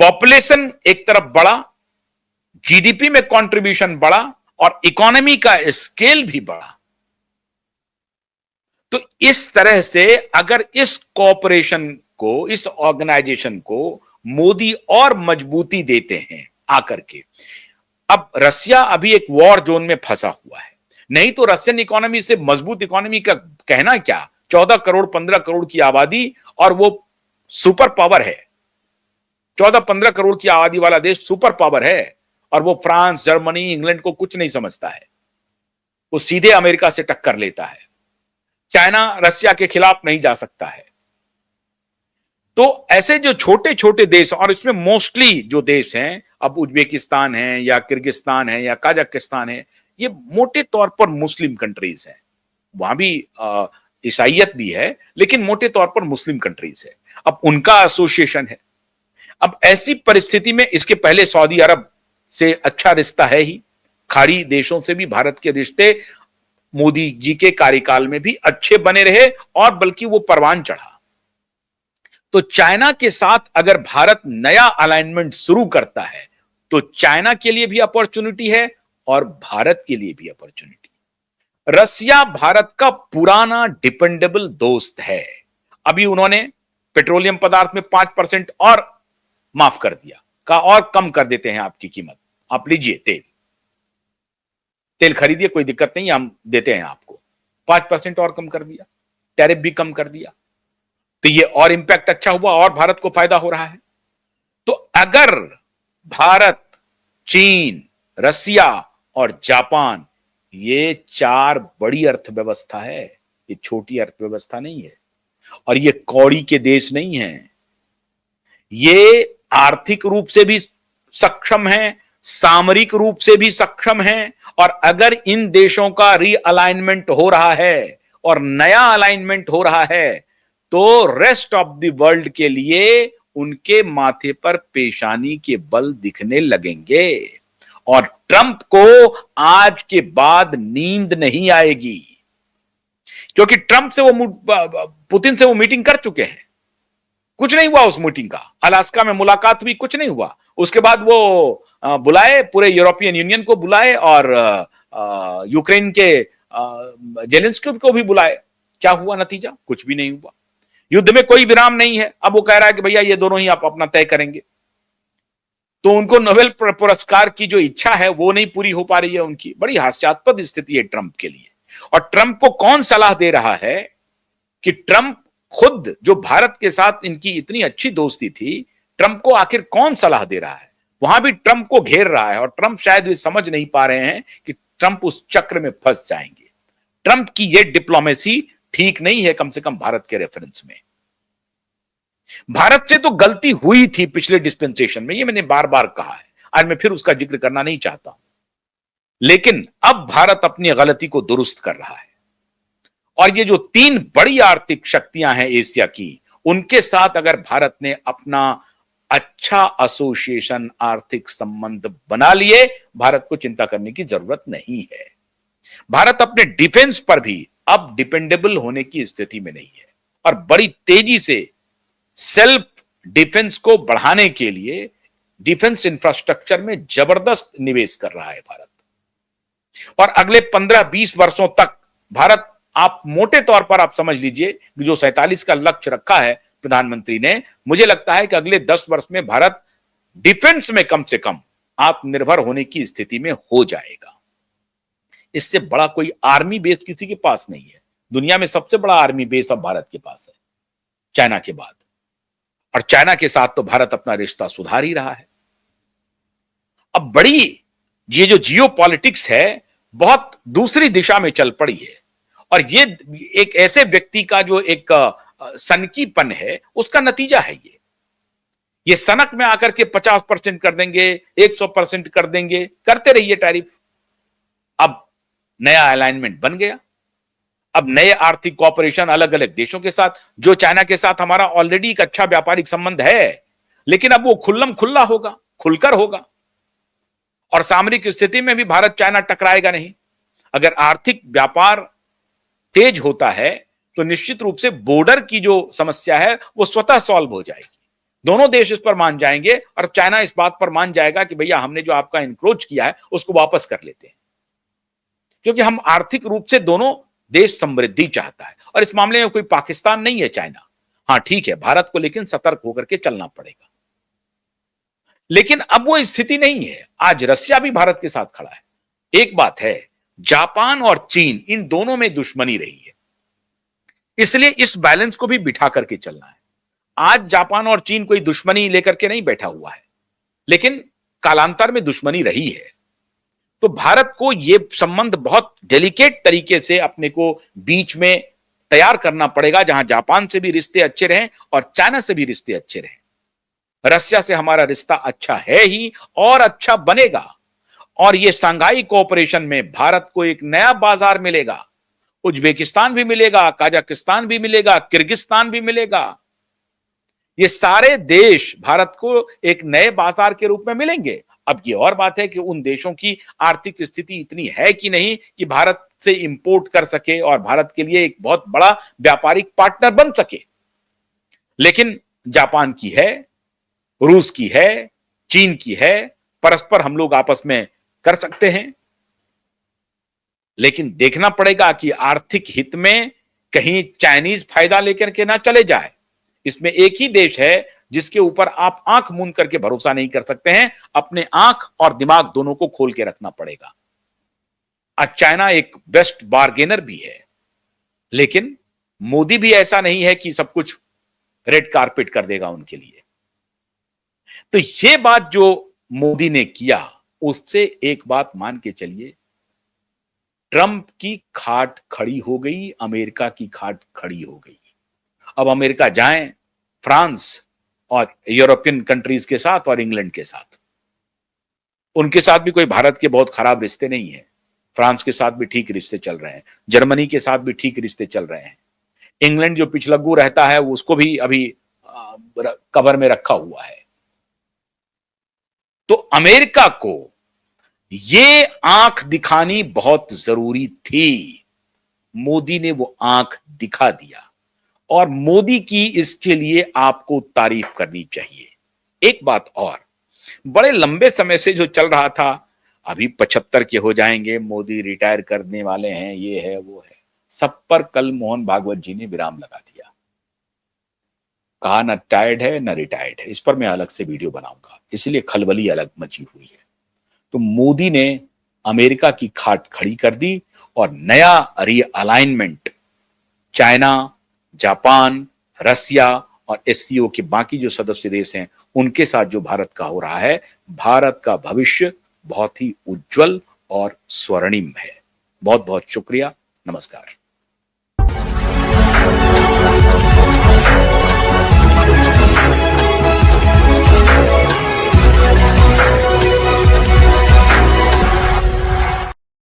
Population एक तरफ बढ़ा, जीडीपी में कंट्रीब्यूशन बढ़ा और इकोनॉमी का स्केल भी बढ़ा। तो इस तरह से अगर इस कॉरपोरेशन को, इस ऑर्गेनाइजेशन को मोदी और मजबूती देते हैं आकर के। अब रसिया अभी एक वॉर जोन में फंसा हुआ है, नहीं तो रशियन इकोनॉमी से मजबूत इकोनॉमी का कहना क्या, 14 करोड़ 15 करोड़ की आबादी और वो सुपर पावर है। 14-15 करोड़ की आबादी वाला देश सुपर पावर है और वो फ्रांस, जर्मनी, इंग्लैंड को कुछ नहीं समझता है, वो सीधे अमेरिका से टक्कर लेता है। चाइना रसिया के खिलाफ नहीं जा सकता है। तो ऐसे जो छोटे छोटे देश, और इसमें मोस्टली जो देश हैं, अब उज्बेकिस्तान है या किर्गिस्तान है या कजाकिस्तान है, ये मोटे तौर पर मुस्लिम कंट्रीज हैं। वहां भी ईसाइयत भी है, लेकिन मोटे तौर पर मुस्लिम कंट्रीज है। अब उनका एसोसिएशन है। अब ऐसी परिस्थिति में इसके पहले सऊदी अरब से अच्छा रिश्ता है ही, खाड़ी देशों से भी भारत के रिश्ते मोदी जी के कार्यकाल में भी अच्छे बने रहे और बल्कि वो परवान चढ़ा। तो चाइना के साथ अगर भारत नया अलाइनमेंट शुरू करता है तो चाइना के लिए भी अपॉर्चुनिटी है और भारत के लिए भी अपॉर्चुनिटी। रसिया भारत का पुराना डिपेंडेबल दोस्त है। अभी उन्होंने पेट्रोलियम पदार्थ में 5% और माफ कर दिया, का और कम कर देते हैं आपकी कीमत, आप लीजिए तेल खरीदिए, कोई दिक्कत नहीं, हम देते हैं आपको। 5% और कम कर दिया, टैरिफ भी कम कर दिया। तो ये और इंपैक्ट अच्छा हुआ और भारत को फायदा हो रहा है। तो अगर भारत, चीन, रसिया और जापान, ये 4 बड़ी अर्थव्यवस्था है, ये छोटी अर्थव्यवस्था नहीं है और ये कौड़ी के देश नहीं है। ये आर्थिक रूप से भी सक्षम है, सामरिक रूप से भी सक्षम है और अगर इन देशों का रीअलाइनमेंट हो रहा है और नया अलाइनमेंट हो रहा है तो रेस्ट ऑफ द वर्ल्ड के लिए उनके माथे पर पेशानी के बल दिखने लगेंगे और ट्रंप को आज के बाद नींद नहीं आएगी, क्योंकि ट्रंप से वो, पुतिन से वो मीटिंग कर चुके हैं, कुछ नहीं हुआ उस मीटिंग का। अलास्का में मुलाकात हुई, कुछ नहीं हुआ। उसके बाद वो बुलाए, पूरे यूरोपियन यूनियन को बुलाए और यूक्रेन के जेलेंस्की को भी बुलाए। क्या हुआ नतीजा? कुछ भी नहीं हुआ। युद्ध में कोई विराम नहीं है। अब वो कह रहा है कि भैया ये दोनों ही आप अपना तय करेंगे। तो उनको नोबेल पुरस्कार की जो इच्छा है वो नहीं पूरी हो पा रही है उनकी। बड़ी हास्यास्पद स्थिति है ट्रंप के लिए। और ट्रंप को कौन सलाह दे रहा है कि ट्रंप खुद, जो भारत के साथ इनकी इतनी अच्छी दोस्ती थी, ट्रंप को आखिर कौन सलाह दे रहा है? वहां भी ट्रंप को घेर रहा है और ट्रंप शायद वे समझ नहीं पा रहे हैं कि ट्रंप उस चक्र में फंस जाएंगे। ट्रंप की यह डिप्लोमेसी ठीक नहीं है, कम से कम भारत के रेफरेंस में। भारत से तो गलती हुई थी पिछले डिस्पेंसेशन में, ये मैंने बार बार कहा है, आज मैं फिर उसका जिक्र करना नहीं चाहता, लेकिन अब भारत अपनी गलती को दुरुस्त कर रहा है। और ये जो 3 बड़ी आर्थिक शक्तियां हैं एशिया की, उनके साथ अगर भारत ने अपना अच्छा एसोसिएशन, आर्थिक संबंध बना लिए, भारत को चिंता करने की जरूरत नहीं है। भारत अपने डिफेंस पर भी अब डिपेंडेबल होने की स्थिति में नहीं है और बड़ी तेजी से सेल्फ डिफेंस को बढ़ाने के लिए डिफेंस इंफ्रास्ट्रक्चर में जबरदस्त निवेश कर रहा है भारत। और अगले 15-20 वर्षों तक भारत, आप मोटे तौर पर आप समझ लीजिए, जो 47 का लक्ष्य रखा है प्रधानमंत्री ने, मुझे लगता है कि अगले 10 वर्ष में भारत डिफेंस में कम से कम आत्मनिर्भर होने की स्थिति में हो जाएगा। इससे बड़ा कोई आर्मी बेस किसी के पास नहीं है। दुनिया में सबसे बड़ा आर्मी बेस अब भारत के पास है, चाइना के बाद। और चाइना के साथ तो भारत अपना रिश्ता सुधार ही रहा है। अब बड़ी ये जो जियो पॉलिटिक्स है बहुत दूसरी दिशा में चल पड़ी है और ये एक ऐसे व्यक्ति का जो एक सनकीपन है उसका नतीजा है। ये सनक में आकर के 50% कर देंगे, 100% कर देंगे, करते रहिए टैरिफ। अब नया अलाइनमेंट बन गया, अब नए आर्थिक कॉपरेशन अलग अलग देशों के साथ, जो चाइना के साथ हमारा ऑलरेडी एक अच्छा व्यापारिक संबंध है, लेकिन अब वो खुल्लम खुल्ला होगा, खुलकर होगा। और सामरिक स्थिति में भी भारत चाइना टकराएगा नहीं। अगर आर्थिक व्यापार तेज होता है तो निश्चित रूप से बॉर्डर की जो समस्या है वो स्वतः सॉल्व हो जाएगी। दोनों देश इस पर मान जाएंगे और चाइना इस बात पर मान जाएगा कि भैया हमने जो आपका इंक्रोच किया है उसको वापस कर लेते हैं, क्योंकि हम आर्थिक रूप से दोनों देश समृद्धि चाहता है और इस मामले में कोई पाकिस्तान नहीं है चाइना। हाँ ठीक है, भारत को लेकिन सतर्क होकर के चलना पड़ेगा। लेकिन अब वो स्थिति नहीं है। आज रसिया भी भारत के साथ खड़ा है। एक बात है, जापान और चीन इन दोनों में दुश्मनी रही है, इसलिए इस बैलेंस को भी बिठा करके चलना है। आज जापान और चीन कोई दुश्मनी लेकर के नहीं बैठा हुआ है, लेकिन कालांतर में दुश्मनी रही है। तो भारत को यह संबंध बहुत डेलिकेट तरीके से अपने को बीच में तैयार करना पड़ेगा, जहां जापान से भी रिश्ते अच्छे रहें और चाइना से भी रिश्ते अच्छे रहें। रशिया से हमारा रिश्ता अच्छा है ही और अच्छा बनेगा, और यह शंघाई कोऑपरेशन में भारत को एक नया बाजार मिलेगा। उज्बेकिस्तान भी मिलेगा, कजाकिस्तान भी मिलेगा, किर्गिस्तान भी मिलेगा। ये सारे देश भारत को एक नए बाजार के रूप में मिलेंगे। अब ये और बात है कि उन देशों की आर्थिक स्थिति इतनी है कि नहीं कि भारत से इंपोर्ट कर सके और भारत के लिए एक बहुत बड़ा व्यापारिक पार्टनर बन सके। लेकिन जापान की है, रूस की है, चीन की है, परस्पर हम लोग आपस में कर सकते हैं। लेकिन देखना पड़ेगा कि आर्थिक हित में कहीं चाइनीज फायदा लेकर के ना चले जाए। इसमें एक ही देश है जिसके ऊपर आप आंख मूंद करके भरोसा नहीं कर सकते हैं। अपने आंख और दिमाग दोनों को खोल के रखना पड़ेगा। आज चाइना एक बेस्ट बार्गेनर भी है, लेकिन मोदी भी ऐसा नहीं है कि सब कुछ रेड कारपेट कर देगा उनके लिए। तो ये बात जो मोदी ने किया, उससे एक बात मान के चलिए, ट्रंप की खाट खड़ी हो गई, अमेरिका की खाट खड़ी हो गई। अब अमेरिका जाएं फ्रांस और यूरोपियन कंट्रीज के साथ और इंग्लैंड के साथ, उनके साथ भी कोई भारत के बहुत खराब रिश्ते नहीं है। फ्रांस के साथ भी ठीक रिश्ते चल रहे हैं, जर्मनी के साथ भी ठीक रिश्ते चल रहे हैं। इंग्लैंड जो पिछलग्गू रहता है उसको भी अभी कवर में रखा हुआ है। तो अमेरिका को ये आंख दिखानी बहुत जरूरी थी। मोदी ने वो आंख दिखा दिया और मोदी की इसके लिए आपको तारीफ करनी चाहिए। एक बात और, बड़े लंबे समय से जो चल रहा था, अभी 75 के हो जाएंगे, मोदी रिटायर करने वाले हैं, ये है वो है, सब पर कल मोहन भागवत जी ने विराम लगा दिया। कहा न टायर्ड है न रिटायर्ड है। इस पर मैं अलग से वीडियो बनाऊंगा, इसलिए खलबली अलग मची हुई है। तो मोदी ने अमेरिका की खाट खड़ी कर दी और नया रीअलाइनमेंट चाइना, जापान, रसिया और एससीओ के बाकी जो सदस्य देश हैं उनके साथ जो भारत का हो रहा है, भारत का भविष्य बहुत ही उज्जवल और स्वर्णिम है। बहुत बहुत शुक्रिया। नमस्कार।